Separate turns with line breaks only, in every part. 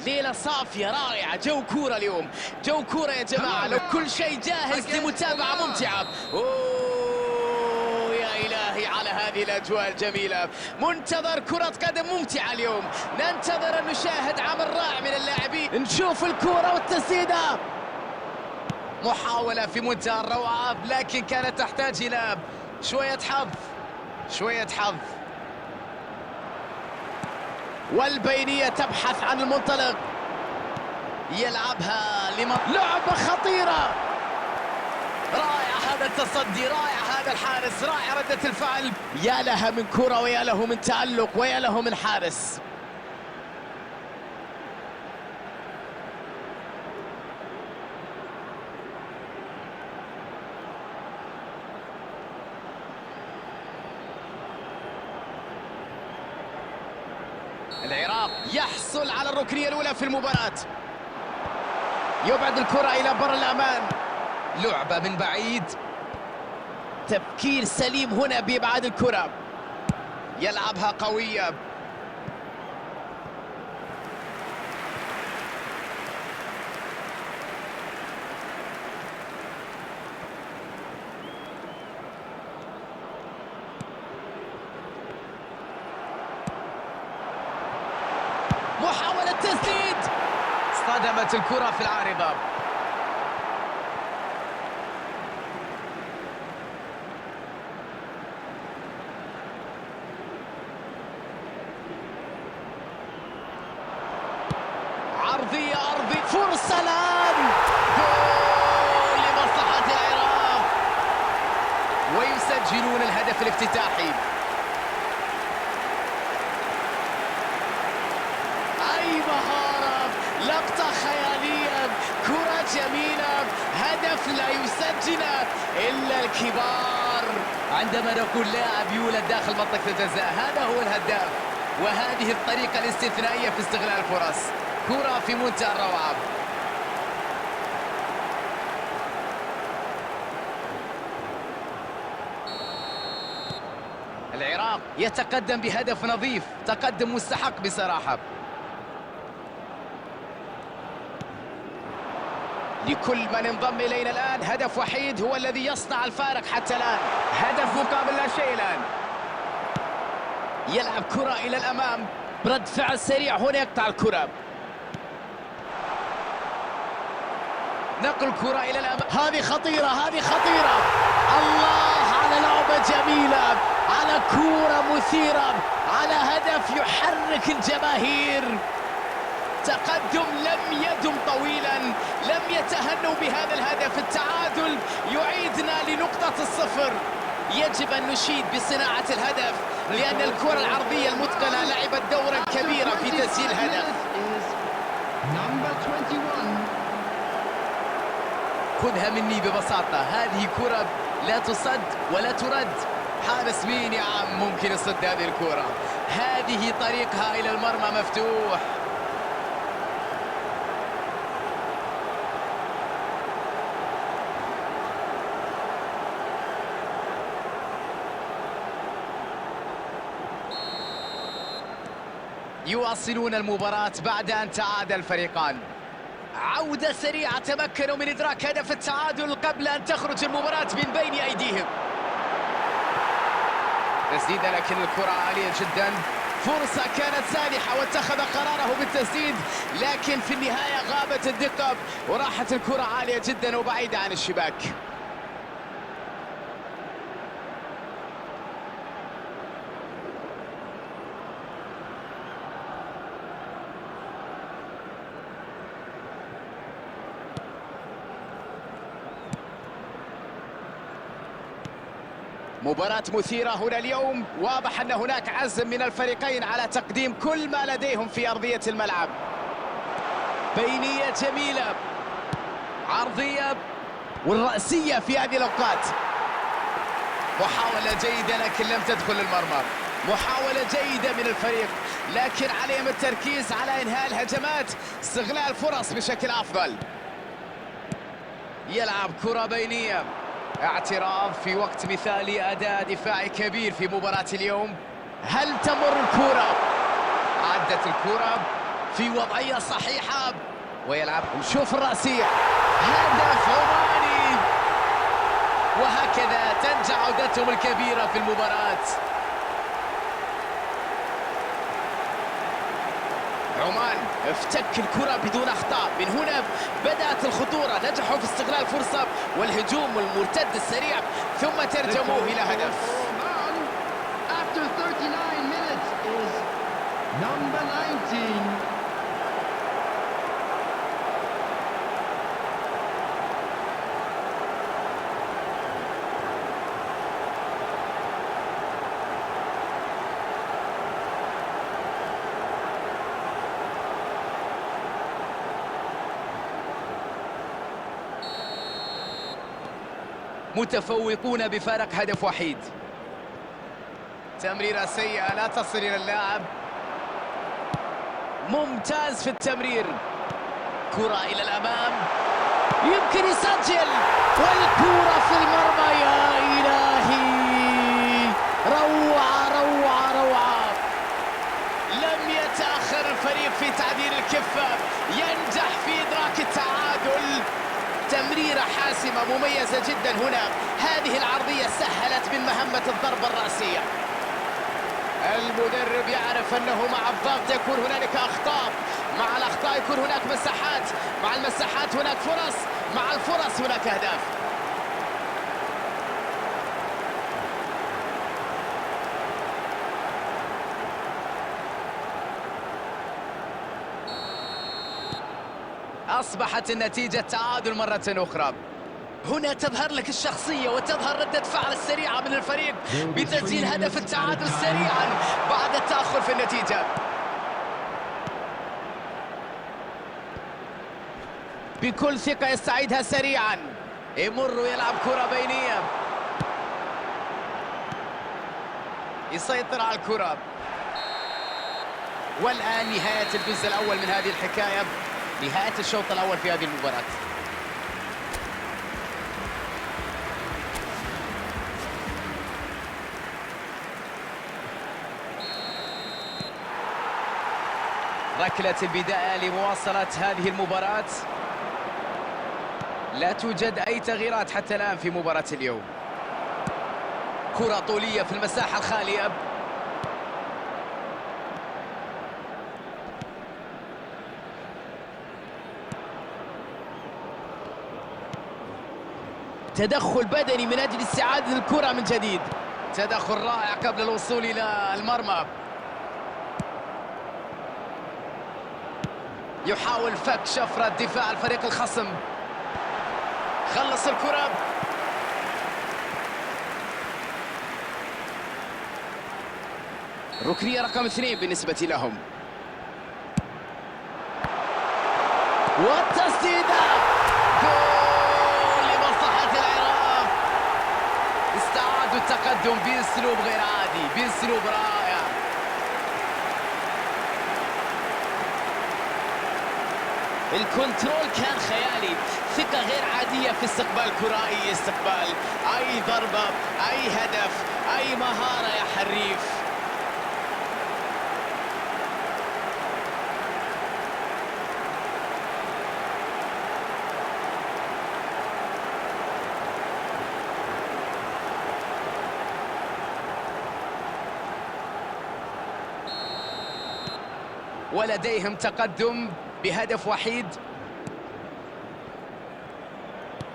ليلة صافية رائعة، جو كورة اليوم، جو كورة يا جماعة، لو كل شيء جاهز لمتابعة ممتعة. أوه يا إلهي على هذه الأجواء الجميلة، منتظر كرة قدم ممتعة اليوم، ننتظر أن نشاهد عمل رائع من اللاعبين، نشوف الكرة والتسديدة، محاولة في منتهى الروعة لكن كانت تحتاج إلى شوية حظ، شوية حظ. والبينية تبحث عن المنطلق، يلعبها لعبة خطيرة، رائع هذا التصدي، رائع هذا الحارس، رائع ردة الفعل، يا لها من كرة ويا له من تألق ويا له من حارس. العراق يحصل على الركنية الأولى في المباراة، يبعد الكرة إلى بر الأمان، لعبة من بعيد، تفكير سليم هنا بإبعاد الكرة، يلعبها قوية، محاولة تسديد، اصطدمت الكرة في العارضة. عرضية أرضي، فرصة الآن، جول لمصلحة العراق ويسجلون الهدف الافتتاحي. أي مهارة، لقطة خيالية، كرة جميلة، هدف لا يسجله إلا الكبار. عندما نقول لاعب يولد داخل منطقة الجزاء هذا هو الهداف، وهذه الطريقة الاستثنائية في استغلال الفرص، كرة في منتهى الروعة. العراق يتقدم بهدف نظيف، تقدم مستحق بصراحة. لكل من انضم إلينا الآن هدف وحيد هو الذي يصنع الفارق حتى الآن، هدف مقابل لا شيء الآن. يلعب كرة إلى الأمام، رد فعل سريع هنا يقطع الكرة، نقل كرة إلى الأمام، هذه خطيرة، هذه خطيرة، الله على لعبة جميلة، على كرة مثيرة، على هدف يحرك الجماهير. تقدم لم يدم طويلا، لم يتهنوا بهذا الهدف، التعادل يعيدنا لنقطة الصفر. يجب أن نشيد بصناعة الهدف لأن الكرة العرضية المتقنة لعبت دورا كبيرا في تسجيل هدف. خذها مني ببساطة، هذه كرة لا تصد ولا ترد، حارس مين يا عم ممكن يصد هذه الكرة؟ هذه طريقها إلى المرمى مفتوح. يواصلون المباراة بعد أن تعادل الفريقان. عودة سريعة، تمكنوا من إدراك هدف التعادل قبل أن تخرج المباراة من بين أيديهم. تسديدة لكن الكرة عالية جدا، فرصة كانت سانحة واتخذ قراره بالتسديد لكن في النهاية غابت الدقة وراحت الكرة عالية جدا وبعيدة عن الشباك. مباراة مثيرة هنا اليوم، واضح أن هناك عزم من الفريقين على تقديم كل ما لديهم في أرضية الملعب. بينية جميلة، عرضية والرأسية في هذه الأوقات، محاولة جيدة لكن لم تدخل المرمى، محاولة جيدة من الفريق لكن عليهم التركيز على إنهاء الهجمات، استغلال فرص بشكل أفضل. يلعب كرة بينية، اعتراض في وقت مثالي، أداء دفاعي كبير في مباراة اليوم. هل تمر الكرة؟ عدت الكرة في وضعية صحيحة ويلعب. نشوف الرأسية، هدف عماني، وهكذا تنجح عودتهم الكبيرة في المباراة. عمان افتك الكرة بدون أخطاء، من هنا بدأت الخطورة، نجحوا في استغلال الفرصة والهجوم المرتد السريع ثم ترجموه إلى هدف.
After 39 minutes is number 19.
متفوقون بفارق هدف وحيد. تمريرة سيئة لا تصل إلى اللاعب، ممتاز في التمرير، كرة إلى الأمام يمكن يسجل، والكرة في المرمى. يا إلهي، روعة روعة روعة. لم يتأخر الفريق في تعديل الكفة، ينجح في إدراك التعادل. تمريرة حاسمة مميزة جدا هنا، هذه العرضية سهلت من مهمة الضربة الرأسية. المدرب يعرف أنه مع الضغط يكون هنالك أخطاء، مع الأخطاء يكون هناك مساحات، مع المساحات هناك فرص، مع الفرص هناك أهداف. أصبحت النتيجة تعادل مرة أخرى. هنا تظهر لك الشخصية وتظهر ردة فعل السريعة من الفريق بتسجيل هدف التعادل سريعا بعد التأخر في النتيجة. بكل ثقة يستعيدها سريعا، يمر ويلعب كرة بينية، يسيطر على الكرة. والآن نهاية الجزء الأول من هذه الحكاية، نهاية الشوط الأول في هذه المباراة. ركلة البداية لمواصلة هذه المباراة. لا توجد أي تغييرات حتى الآن في مباراة اليوم. كرة طولية في المساحة الخالية، تدخل بدني من أجل استعادة الكرة من جديد. تدخل رائع قبل الوصول إلى المرمى. يحاول فك شفرة دفاع الفريق الخصم. خلص الكرة. ركنية رقم 2 بالنسبة لهم. والتسديدة جول لمصلحة العراق. استعادوا التقدم بأسلوب غير عادي، بأسلوب رائع. الكنترول كان خيالي، ثقة غير عادية في استقبال الكرة، أي استقبال، أي ضربة، أي هدف، أي مهارة يا حريف. ولديهم تقدم بهدف وحيد.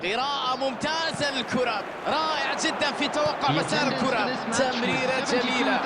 قراءة ممتازة للكرة، رائع جدا في توقع مسار الكرة. تمريرة جميلة.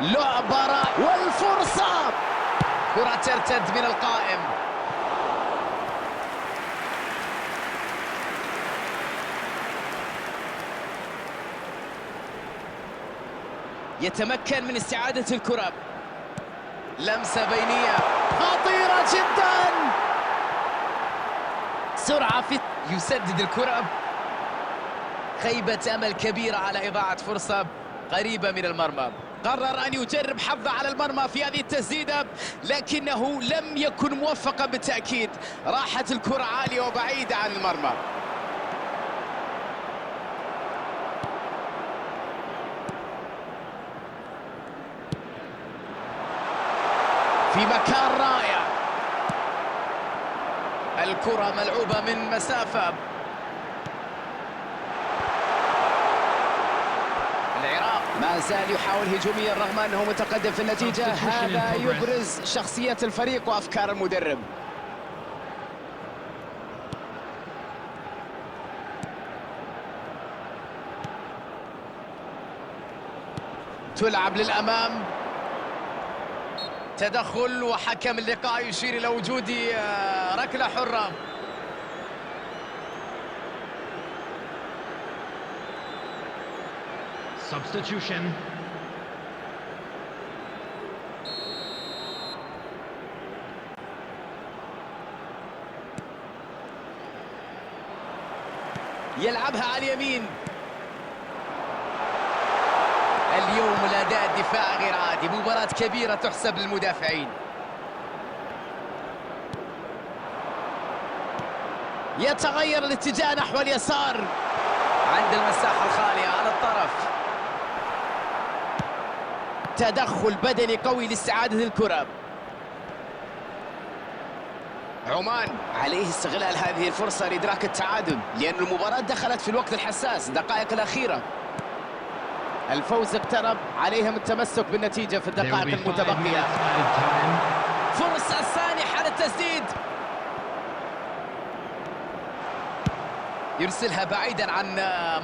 لعبة رائعة والفرصة، كرة ترتد من القائم. يتمكن من استعادة الكرة. لمسة بينية خطيرة جدا، سرعة في يسدد الكرة. خيبة أمل كبيرة على إضاعة فرصة قريبة من المرمى. قرر أن يجرب حظه على المرمى في هذه التسديدة، لكنه لم يكن موفقا بالتأكيد. راحت الكرة عالية وبعيدة عن المرمى. في مكان رائع. الكرة ملعوبة من مسافة. العراق ما زال يحاول هجوميا رغم أنه متقدم في النتيجة. هذا يبرز شخصية الفريق وأفكار المدرب. تلعب للأمام. تدخل وحكم اللقاء يشير إلى وجود ركلة حرة.
Substitution.
يلعبها على اليمين. اليوم الأداء الدفاعي غير عادي، مباراة كبيرة تحسب للمدافعين. يتغير الاتجاه نحو اليسار عند المساحة الخالية على الطرف. تدخل بدني قوي لاستعادة الكرة. عمان عليه استغلال هذه الفرصة لإدراك التعادل، لأن المباراة دخلت في الوقت الحساس، الدقائق الأخيرة. الفوز اقترب، عليهم التمسك بالنتيجة في الدقائق المتبقية. فرصة سانحة للتسديد. يرسلها بعيدا عن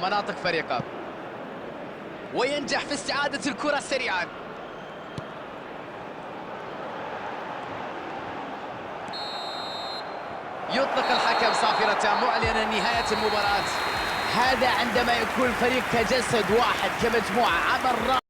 مناطق فريقه وينجح في استعادة الكرة سريعا. يطلق الحكم صافرة معلنا نهاية المباراة. هذا عندما يكون الفريق كجسد واحد كمجموعة عمل رائع.